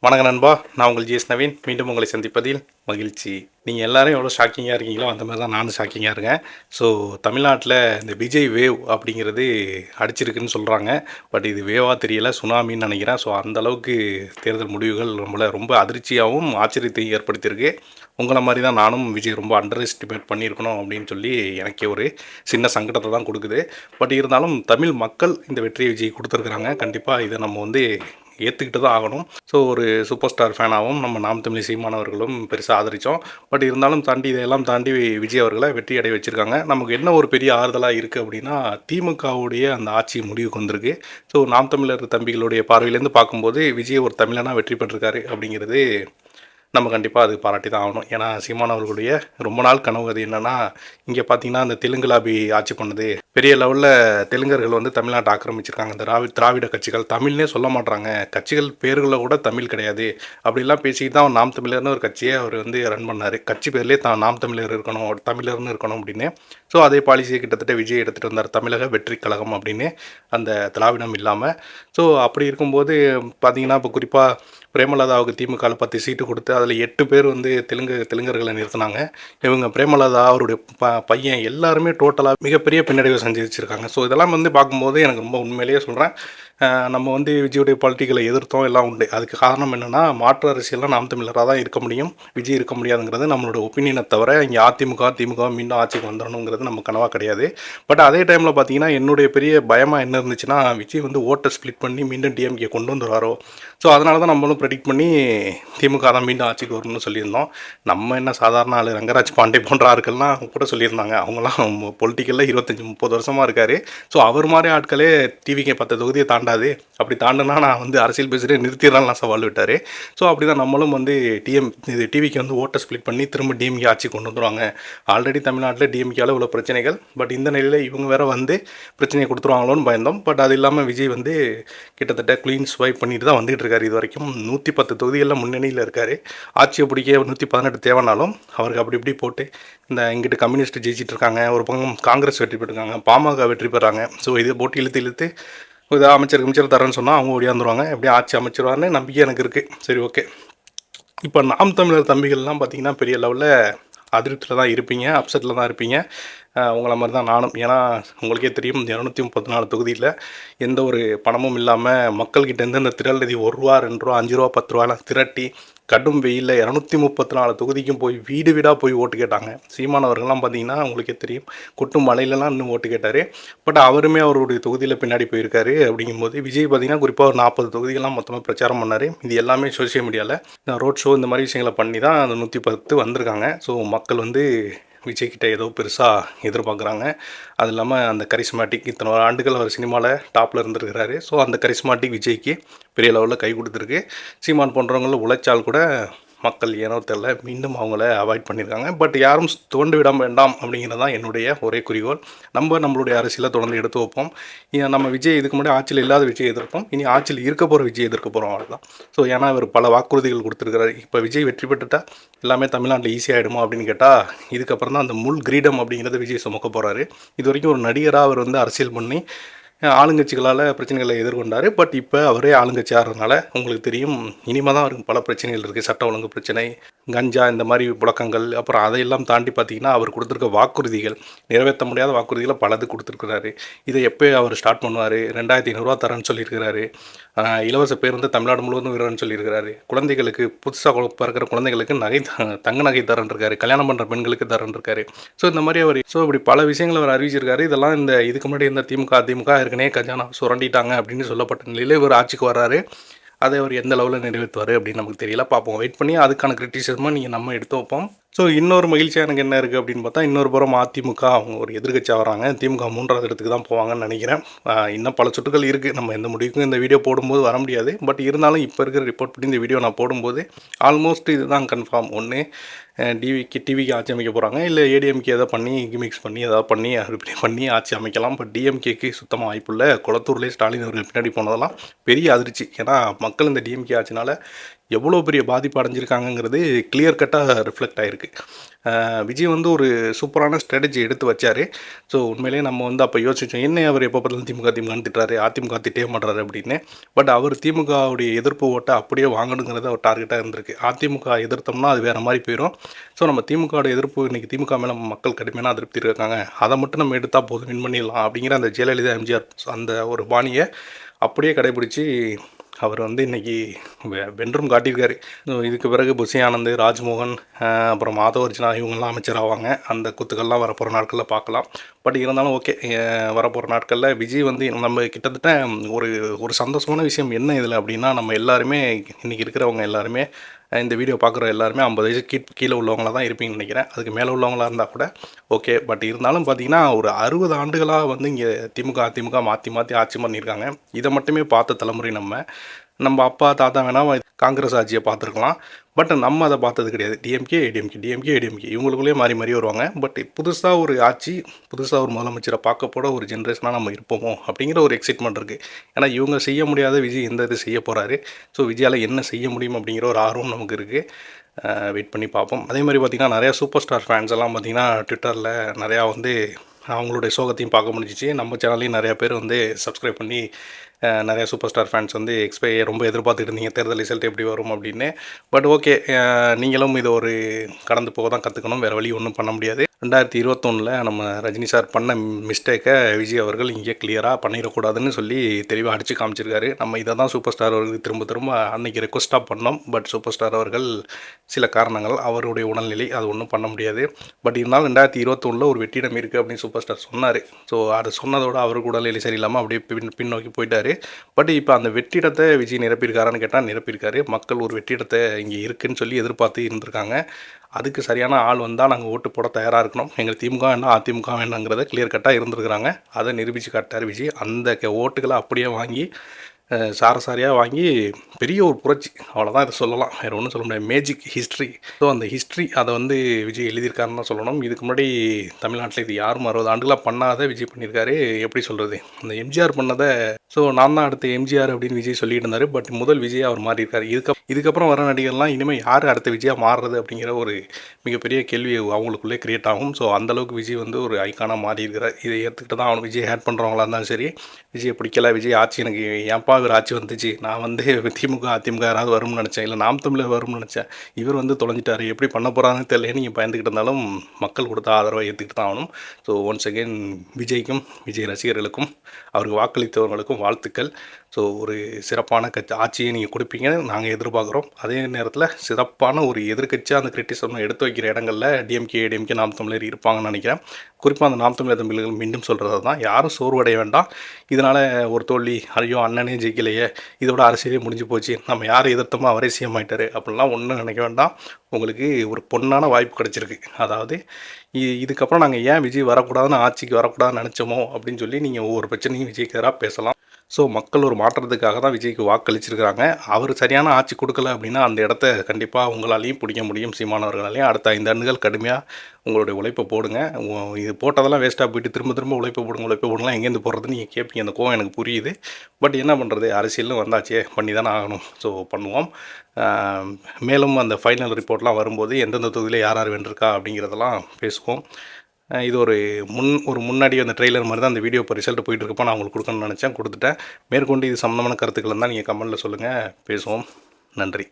வணக்கம் நண்பா, நான் உங்கள் ஜிஎஸ் நவீன். மீண்டும் உங்களை சந்திப்பதில் மகிழ்ச்சி. நீங்கள் எல்லாரும் எவ்வளோ ஷாக்கிங்காக இருக்கீங்களோ அந்த மாதிரி தான் நானும் ஷாக்கிங்காக இருக்கேன். ஸோ தமிழ்நாட்டில் இந்த விஜய் வேவ் அப்படிங்கிறது அடிச்சிருக்குன்னு சொல்கிறாங்க. பட் இது வேவாக தெரியல, சுனாமின்னு நினைக்கிறேன். ஸோ அந்தளவுக்கு தேர்தல் முடிவுகள் நம்மளை ரொம்ப அதிர்ச்சியாகவும் ஆச்சரியத்தையும் ஏற்படுத்தியிருக்கு. உங்களை மாதிரி தான் நானும் விஜய் ரொம்ப அண்டர் எஸ்டிமேட் பண்ணியிருக்கணும் அப்படின்னு சொல்லி எனக்கே ஒரு சின்ன சங்கடத்தை தான் கொடுக்குது. பட் இருந்தாலும் தமிழ் மக்கள் இந்த வெற்றியை விஜய் கொடுத்துருக்குறாங்க. கண்டிப்பாக இதை நம்ம ஏற்றுக்கிட்டு தான் ஆகணும். ஸோ ஒரு சூப்பர் ஸ்டார் ஃபேனாகவும் நம்ம நாம் தமிழ் சீமானவர்களும் பெருசாக ஆதரித்தோம். பட் இருந்தாலும் தாண்டி இதையெல்லாம் தாண்டி விஜய் அவர்களை வெற்றி அடைய வச்சுருக்காங்க. நமக்கு என்ன ஒரு பெரிய ஆறுதலாக இருக்குது அப்படின்னா, திமுகவுடைய அந்த ஆட்சி முடிவுக்கு வந்திருக்கு. ஸோ நாம் தமிழர் தம்பிகளுடைய பார்வையிலேருந்து பார்க்கும்போது விஜய் ஒரு தமிழனாக வெற்றி பெற்றிருக்காரு அப்படிங்கிறது நம்ம கண்டிப்பாக அது பாராட்டி தான் ஆகணும். ஏன்னா சீமானவர்களுடைய ரொம்ப நாள் கனவு அது என்னென்னா, இங்கே பார்த்தீங்கன்னா அந்த தெலுங்கு லாபி ஆட்சி பண்ணுது, பெரிய லெவலில் தெலுங்கர்கள் தமிழ்நாட்டை ஆக்கிரமிச்சிருக்காங்க. இந்த திராவிட கட்சிகள் தமிழ்னே சொல்ல மாட்றாங்க, கட்சிகள் பேர்களில் கூட தமிழ் கிடையாது அப்படிலாம் பேசிக்கிட்டு தான் நாம் தமிழர்னு ஒரு கட்சியை அவர் ரன் பண்ணார். கட்சி பேர்லேயே நாம் தமிழர் இருக்கணும், தமிழர்னு இருக்கணும் அப்படின்னு. ஸோ அதே பாலிசியை கிட்டத்தட்ட விஜய் எடுத்துகிட்டு வந்தார், தமிழக வெற்றி கழகம் அப்படின்னு, அந்த திராவிடம் இல்லாமல். ஸோ அப்படி இருக்கும்போது பார்த்தீங்கன்னா, இப்போ குறிப்பாக பிரேமலதாவுக்கு திமுகவில் 10 சீட்டு கொடுத்து அதில் 8 பேர் தெலுங்கர்களை நிறுத்தினாங்க. இவங்க பிரேமலதா அவருடைய பையன் எல்லாருமே டோட்டலாக மிகப்பெரிய பின்னடைவை சந்திச்சிருக்காங்க. ஸோ இதெல்லாம் பார்க்கும்போது எனக்கு ரொம்ப உண்மையிலேயே சொல்கிறேன், நம்ம விஜயுடைய பொலிட்டிக்கலை எதிர்த்தோம், எல்லாம் உண்டு. அதுக்கு காரணம் என்னென்னா, மாற்று அரசியல்லாம் நாம் தமிழராக தான் இருக்க முடியும், விஜய் இருக்க முடியாதுங்கிறது நம்மளோட ஒப்பீனியனை தவிர, இங்கே திமுக மீண்டும் ஆட்சிக்கு வந்துடணுங்கிறது நம்ம கனவாக கிடையாது. பட் அதே டைமில் பார்த்தீங்கன்னா, என்னுடைய பெரிய பயமாக என்ன இருந்துச்சுன்னா, விஜய் ஓட்டை ஸ்ப்ளிட் பண்ணி மீண்டும் டிஎம்கே கொண்டு வந்துடுவாரோ. ஸோ அதனால தான் நம்மளும் ப்ரெடிக்ட் பண்ணி திமுக தான் மீண்டும் ஆட்சிக்கு வரணும்னு சொல்லியிருந்தோம். நம்ம என்ன சாதாரண ஆள், ரங்கராஜ் பாண்டே போன்ற ஆட்கள்லாம் கூட சொல்லியிருந்தாங்க. அவங்களாம் பொலிட்டிக்கலில் 25-30 வருஷமாக இருக்கார். ஸோ அவர் மாதிரி ஆட்களே டிவிக்கு 10 தொகுதியை தாண்டாது, அப்படி தாண்டுனா நான் அரசியல் பேசுகிறேன் நிறுத்திடலாம் சவால் விட்டார். ஸோ அப்படி தான் நம்மளும் டிவிக்கு ஓட்டை ஸ்ப்ளிட் பண்ணி திரும்ப டிஎம்கே ஆட்சி கொண்டு வந்துடுவாங்க. ஆல்ரெடி தமிழ்நாட்டில் டிஎம்கேவில் இவ்வளோ பிரச்சனைகள், பட் இந்த நிலையில் இவங்க வேறு பிரச்சனையை கொடுத்துருவாங்களோன்னு பயந்தோம். பட் அது இல்லாமல் விஜய் கிட்டத்தட்ட க்ளீன் ஸ்வைப் பண்ணிட்டு தான் வந்துகிட்டு இருக்காரு. இது வரைக்கும் 110 தொகுதிகளில் முன்னணியில் இருக்கார். ஆட்சியை பிடிக்க 118 தேவைனாலும் அவருக்கு அப்படி இப்படி போட்டு இங்கிட்டு கம்யூனிஸ்ட் ஜெயிச்சிட்டு இருக்காங்க, ஒரு பக்கம் காங்கிரஸ் வெற்றி பெற்றிருக்காங்க, பாமக வெற்றி பெறாங்க. ஸோ இதை போட்டு இழுத்து இதாக அமைச்சர் தரேன்னு சொன்னால் அவங்க ஓடியாந்துருவாங்க. எப்படியும் ஆட்சி அமைச்சிருவாருன்னு நம்பிக்கை எனக்கு இருக்குது. சரி, ஓகே. இப்போ நாம் தமிழர் தம்பிகள்லாம் பார்த்திங்கன்னா பெரிய லெவலில் அதிருப்தியில் தான் இருப்பீங்க, அப்செட்டில் தான் இருப்பீங்க. உங்களை மாதிரி தான் நானும். ஏன்னா உங்களுக்கே தெரியும், 234 தொகுதியில் எந்த ஒரு பணமும் இல்லாமல் மக்கள்கிட்டேருந்து இந்த திரள் நிதி ₹1, ₹2, ₹5, ₹10 திரட்டி கடும் வெயிலில் 234 தொகுதிக்கும் போய் வீடு வீடாக போய் ஓட்டு கேட்டாங்க. சீமானவர்கள்லாம் பார்த்தீங்கன்னா உங்களுக்கே தெரியும், கொட்டும் மலையிலலாம் இன்னும் ஓட்டு கேட்டார். பட் அவருமே அவருடைய தொகுதியில் பின்னாடி போயிருக்காரு. அப்படிங்கும்போது விஜய் பார்த்திங்கன்னா குறிப்பாக ஒரு 40 தொகுதிகள்லாம் மொத்தமாக பிரச்சாரம் பண்ணார். இது எல்லாமே சோஷியல் மீடியாவில் ரோட் ஷோ இந்த மாதிரி விஷயங்களை பண்ணி தான் அந்த 110 வந்திருக்காங்க. ஸோ மக்கள் விஜய்கிட்ட ஏதோ பெருசாக எதிர்பார்க்குறாங்க. அது இல்லாமல் அந்த கரிஸ்மாட்டிக் இத்தனை ஆண்டுகள் அவர் சினிமாவில் டாப்பில் இருந்திருக்கிறாரு. ஸோ அந்த கரிஸ்மாட்டிக் விஜய்க்கு பெரிய லெவலில் கை கொடுத்துருக்கு. சீமான் போன்றவங்கள உழைச்சால் கூட மக்கள் ஏனோ தெரில மீண்டும் அவங்கள அவாய்ட் பண்ணியிருக்காங்க. பட் யாரும் தோண்டு விட வேண்டாம் அப்படிங்கிறது தான் என்னுடைய ஒரே குறிக்கோள். நம்மளுடைய அரசியலை தொடர்ந்து எடுத்து வைப்போம். நம்ம விஜய் இதுக்கு முன்னாடி ஆட்சியில் இல்லாத விஜய் எதிர்ப்போம், இனி ஆட்சியில் இருக்க போகிற விஜய் எதிர்க்க போகிறோம், அவ்வளோதான். ஸோ ஏன்னா இவர் பல வாக்குறுதிகள் கொடுத்துருக்கிறாரு. இப்போ விஜய் வெற்றி பெற்றுட்டால் எல்லாமே தமிழ்நாட்டில் ஈஸியாகிடுமா அப்படின்னு கேட்டால், இதுக்கப்புறம் தான் அந்த முள் கிரீடம் அப்படிங்கிறத விஜய் சுமக்க போகிறாரு. இது வரைக்கும் ஒரு நடிகராக அவர் அரசியல் பண்ணி ஆளுங்கட்சிகளால் பிரச்சனைகளை எதிர்கொண்டார். பட் இப்போ அவரே ஆளுங்கட்சி ஆகிறதுனால உங்களுக்கு தெரியும், இனிமேல் தான் அவருக்கு பல பிரச்சனைகள் இருக்குது. சட்ட ஒழுங்கு பிரச்சனை, கஞ்சா, இந்த மாதிரி புழக்கங்கள். அப்புறம் அதையெல்லாம் தாண்டி பார்த்திங்கன்னா அவர் கொடுத்துருக்க வாக்குறுதிகள், நிறைவேற்ற முடியாத வாக்குறுதிகளை பலது கொடுத்துருக்குறாரு. இதை எப்போ அவர் ஸ்டார்ட் பண்ணுவார்? 2500 தரேன்னு சொல்லியிருக்கிறாரு. இலவச பேருந்து தமிழ்நாடு முழுவதும் விடுறேன்னு சொல்லியிருக்கிறாரு. குழந்தைகளுக்கு புதுசாக பிறக்கிற குழந்தைகளுக்கு தங்க நகை தரேன் இருக்காரு. கல்யாணம் பண்ணுற பெண்களுக்கு தரேன் இருக்காரு. ஸோ இந்த மாதிரி இப்படி பல விஷயங்களை அவர் அறிவிச்சிருக்காரு. இதெல்லாம் இதுக்கு முன்னாடி இருந்த திமுக ஏற்கனவே கஜானா சுரண்டிட்டாங்க அப்படின்னு சொல்லப்பட்ட நிலையில் இவர் ஆட்சிக்கு வர்றாரு. அதை அவர் எந்த லெவலில் நிறைவேற்றுவார் அப்படின்னு நமக்கு தெரியல. பார்ப்போம், வெயிட் பண்ணி அதுக்கான கிரிட்டிசிசமாக நீங்கள் நம்ம எடுத்து வைப்போம். ஸோ இன்னொரு மகிழ்ச்சியாக எனக்கு என்ன இருக்குது அப்படின்னு பார்த்தா, இன்னொரு புறம் அதிமுக அவங்க ஒரு எதிர்கட்சியாக வராங்க. திமுக 3வது இடத்துக்கு தான் போவாங்கன்னு நினைக்கிறேன். இன்னும் பல சுட்டுகள் இருக்குது. நம்ம எந்த முடிவுக்கும் இந்த வீடியோ போடும்போது வர முடியாது. பட் இருந்தாலும் இப்போ இருக்கிற ரிப்போர்ட் படி இந்த வீடியோ நான் போடும்போது ஆல்மோஸ்ட் இதுதான் கன்ஃபார்ம். ஒன்று டிவிக்கு ஆட்சி அமைக்க போகிறாங்க, இல்லை ஏடிஎம்கே எதாவது பண்ணி கிமிக்ஸ் பண்ணி எதாவது பண்ணி அப்படி பண்ணி ஆட்சி அமைக்கலாம். பட் டிஎம்கேக்கு சுத்தமாக வாய்ப்பு இல்லை. குளத்தூர்லேயே ஸ்டாலின் அவர்கள் பின்னாடி போனதெல்லாம் பெரிய அதிர்ச்சி. ஏன்னா மக்கள் இந்த டிஎம்கே ஆட்சினால் எவ்வளோ பெரிய பாதிப்பு அடைஞ்சிருக்காங்கங்கிறது கிளியர் கட்டாக ரிஃப்ளெக்ட் ஆகிருக்கு. விஜய் வந்து ஒரு சூப்பரான ஸ்ட்ராட்டஜி எடுத்து வச்சார். ஸோ உண்மையிலேயே நம்ம வந்து அப்போ யோசிச்சோம், என்ன அவர் எப்போ பார்த்தாலும் திமுகன்னு திட்டுறாரு, அதிமுக திட்டவே மாட்டுறாரு அப்படின்னு. பட் அவர் திமுகவுடைய எதிர்ப்பு ஓட்டை அப்படியே வாங்கணுங்கிறது அவர் டார்கெட்டாக இருந்திருக்கு. அதிமுக எதிர்த்தோம்னா அது வேறு மாதிரி போயிடும். ஸோ நம்ம திமுகவோட எதிர்ப்பு இன்றைக்கி திமுக மேலே மக்கள் கடுமையான அதிருப்தி இருக்காங்க, அதை மட்டும் நம்ம எடுத்தால் போதும், வின் பண்ணிடலாம் அப்படிங்கிற அந்த ஜெயலலிதா எம்ஜிஆர் அந்த ஒரு பாணியை அப்படியே கடைபிடிச்சி அவர் வந்து இன்றைக்கி வென்றும் காட்டியிருக்காரு. இதுக்கு பிறகு புஷி ஆனந்த், ராஜ்மோகன், அப்புறம் மாதவர்ஜனா இவங்கெல்லாம் அமைச்சர் ஆவாங்க. அந்த குத்துக்கள்லாம் வரப்போகிற நாட்களில் பார்க்கலாம். பட் இருந்தாலும் ஓகே, வரப்போகிற நாட்களில் விஜய் வந்து நம்ம கிட்டத்தட்ட ஒரு ஒரு சந்தோஷமான விஷயம் என்ன இதில் அப்படின்னா, நம்ம எல்லாருமே இன்றைக்கி இருக்கிறவங்க எல்லாருமே இந்த வீடியோ பார்க்குற எல்லாருமே 50 வயசு கீழே உள்ளவங்களாக தான் இருப்பீங்கன்னு நினைக்கிறேன். அதுக்கு மேலே உள்ளவங்களாக இருந்தால் கூட ஓகே. பட் இருந்தாலும் பார்த்தீங்கன்னா ஒரு 60 ஆண்டுகளாக வந்து இங்கே திமுக அதிமுக மாற்றி மாற்றி ஆட்சி பண்ணியிருக்காங்க. இதை மட்டுமே பார்த்த தலைமுறை நம்ம அப்பா தாத்தா வேணால் காங்கிரஸ் ஆட்சியை பார்த்துருக்கலாம். பட் நம்ம அதை பார்த்தது கிடையாது. டிஎம்கே ஏடிஎம்கே இவங்களுக்குள்ளேயே மாறி மாறி வருவாங்க. பட் புதுசாக ஒரு ஆட்சி, புதுசாக ஒரு முதலமைச்சரை பார்க்க போட ஒரு ஜென்ரேஷனாக நம்ம இருப்போமோ அப்படிங்கிற ஒரு எக்ஸைட்மெண்ட் இருக்குது. ஏன்னா இவங்க செய்ய முடியாத விஜய் எந்த இது செய்ய போகிறாரு, ஸோ விஜயால் என்ன செய்ய முடியும் அப்படிங்கிற ஒரு ஆர்வம் நமக்கு இருக்குது. வெயிட் பண்ணி பார்ப்போம். அதே மாதிரி பார்த்திங்கன்னா நிறையா சூப்பர் ஸ்டார் ஃபேன்ஸ் எல்லாம் பார்த்திங்கன்னா ட்விட்டரில் நிறையா வந்து அவங்களுடைய சோகத்தையும் பார்க்க முடிஞ்சிச்சு. நம்ம சேனல்லையும் நிறையா பேர் வந்து சப்ஸ்கிரைப் பண்ணி நிறையா சூப்பர் ஸ்டார் ஃபேன்ஸ் வந்து ரொம்ப எதிர்பார்த்துட்டு இருந்தீங்க தேர்தல் ரிசல்ட் எப்படி வரும் அப்படின்னு. பட் ஓகே, நீங்களும் இது ஒரு கடந்து போக தான் கற்றுக்கணும், வேறு வழி ஒன்றும் பண்ண முடியாது. 2021 நம்ம ரஜினி சார் பண்ண மிஸ்டேக்கை விஜய் அவர்கள் இங்கே கிளியராக பண்ணிடக்கூடாதுன்னு சொல்லி தெளிவாக அடித்து காமிச்சிருக்காரு. நம்ம இதை தான் சூப்பர் ஸ்டார் அவர்களுக்கு திரும்ப திரும்ப அன்றைக்கி ரெக்வஸ்ட்டாக பண்ணோம். பட் சூப்பர் ஸ்டார் அவர்கள் சில காரணங்கள், அவருடைய உடல்நிலை, அது ஒன்றும் பண்ண முடியாது. பட் இருந்தாலும் 2021 ஒரு வெற்றிடம் இருக்குது அப்படின்னு சூப்பர் ஸ்டார் சொன்னார். ஸோ அது சொன்னதோடு அவருக்கு உடல்நிலை சரியில்லாமல் அப்படியே பின்னோக்கி போயிட்டார். பட் இப்போ அந்த வெற்றிடத்தை விஜய் நிரப்பியிருக்காரான்னு கேட்டால் நிரப்பியிருக்காரு. மக்கள் ஒரு வெற்றிடத்தை இங்கே இருக்குதுன்னு சொல்லி எதிர்பார்த்து இருந்திருக்காங்க. அதுக்கு சரியான ஆள் வந்தால் நாங்கள் ஓட்டு போட தயாராக இருக்கணும், எங்களுக்கு திமுக வேண்டாம் அதிமுக வேண்டாங்கிறத கிளியர் கட்டாக இருந்திருக்கிறாங்க. அதை நிரூபித்து காட்டார் விஜய். அந்த ஓட்டுகளை அப்படியே வாங்கி சாரசாரியாக வாங்கி பெரிய ஒரு புரட்சி, அவ்வளோதான் இதை சொல்லலாம், வேறு ஒன்றும் சொல்ல முடியாது. Magic history. ஸோ அந்த ஹிஸ்ட்ரி அதை வந்து விஜய் எழுதியிருக்காருன்னு தான் சொல்லணும். இதுக்கு முன்னாடி தமிழ்நாட்டில் இது யாரும் 60 ஆண்டுகளாக பண்ணாத விஜய் பண்ணியிருக்காரு. எப்படி சொல்கிறது, அந்த எம்ஜிஆர் பண்ணதை ஸோ நான் தான் அடுத்த எம்ஜிஆர் அப்படின்னு விஜய் சொல்லிட்டு இருந்தார். பட் முதல் விஜய் அவர் மாறியிருக்காரு. இதுக்கப்புறம் வர நடிகர்லாம் இனிமேல் யார் அடுத்த விஜயாக மாறுறது அப்படிங்கிற ஒரு மிகப்பெரிய கேள்வி அவங்களுக்குள்ளே கிரியேட் ஆகும். ஸோ அந்தளவுக்கு விஜய் வந்து ஒரு ஐக்கானாக மாறியிருக்கிறார். இதை ஏற்றுக்கிட்டு தான் அவனுக்கு விஜய் ஹேட் பண்ணுறவங்களா இருந்தாலும் சரி, விஜய் பிடிக்கல, விஜய் ஆட்சி எனக்கு ஏன்ப்பா இவர் ஆட்சி வந்துச்சு, நான் வந்து திமுக அதிமுக யாராவது வரும்னு நினச்சேன், இல்லை நாம் தமிழர் வரும்னு நினச்சேன், இவர் வந்து தொலைஞ்சிட்டார், எப்படி பண்ண போகிறான்னு தெரியல, நீங்கள் பயந்துக்கிட்டு இருந்தாலும் மக்கள் கொடுத்த ஆதரவை ஏற்றுக்கிட்டு தான் ஆகணும். ஸோ ஒன்ஸ் அகெயின் விஜய்க்கும் விஜய் ரசிகர்களுக்கும் அவருக்கு வாக்களித்தவர்களுக்கும் வாழ்த்துக்கள். ஸோ ஒரு சிறப்பான ஆட்சியை நீங்கள் கொடுப்பீங்கன்னு நாங்கள் எதிர்பார்க்குறோம். அதே நேரத்தில் சிறப்பான ஒரு எதிர்க்கட்சியாக அந்த கிரிட்டிசம் எடுத்து வைக்கிற இடங்களில் டிஎம்கே ஏடிஎம்கே நாம் தமிழர் இருப்பாங்கன்னு நினைக்கிறேன். குறிப்பாக அந்த நாம் தமிழர் தமிழர்கள் மீண்டும் சொல்கிறது தான், யாரும் சோர்வடைய வேண்டாம். இதனால் ஒரு தோல்வி, ஐயோ அண்ணனே ஜெயிக்கலையே, இதோட அரசியலே முடிஞ்சு போச்சு, நம்ம யாரை எதிர்த்தோமோ அவரே சிஎம் ஆகிட்டாரு அப்படின்லாம் ஒன்றும் நினைக்க வேண்டாம். உங்களுக்கு ஒரு பொன்னான வாய்ப்பு கிடச்சிருக்கு. அதாவது இதுக்கப்புறம் நாங்கள் ஏன் விஜய் வரக்கூடாதுன்னு, ஆட்சிக்கு வரக்கூடாதுன்னு நினச்சோமோ அப்படின்னு சொல்லி நீங்கள் ஒவ்வொரு பிரச்சனையும் விஜய்க்கு எதிராக பேசலாம். ஸோ மக்கள் ஒரு மாற்றத்துக்காக தான் விஜய்க்கு வாக்களிச்சிருக்கிறாங்க. அவர் சரியான ஆட்சி கொடுக்கல அப்படின்னா அந்த இடத்த கண்டிப்பாக உங்களாலையும் பிடிக்க முடியும், சீமானவர்களாலையும். அடுத்த 5 ஆண்டுகள் கடுமையாக உங்களுடைய உழைப்பை போடுங்க. இது போட்டதெல்லாம் வேஸ்ட்டாக போயிட்டு திரும்ப திரும்ப உழைப்பை போடலாம், எங்கேருந்து போடுறதுன்னு நீங்கள் கேட்பீங்க. அந்த கோவம் எனக்கு புரியுது. பட் என்ன பண்ணுறது, அரசியல்னு வந்தாச்சே, பண்ணி தானே ஆகணும். ஸோ பண்ணுவோம். மேலும் அந்த ஃபைனல் ரிப்போர்ட்லாம் வரும்போது எந்தெந்த தொகுதியில் யார் யார் வென்றிருக்கா அப்படிங்கிறதெல்லாம் பேசுவோம். இது ஒரு முன்னாடி அந்த ட்ரெய்லர் மாதிரி தான் அந்த வீடியோ இப்போ ரிசல்ட் போயிட்டு இருக்கப்போ நான் உங்களுக்கு கொடுக்கணும்னு நினச்சேன், கொடுத்துட்டேன். மேற்கொண்டு இது சம்மந்தமான கருத்துக்கள் இருந்தால் நீங்கள் கமெண்ட்டில் சொல்லுங்கள், பேசுவோம். நன்றி.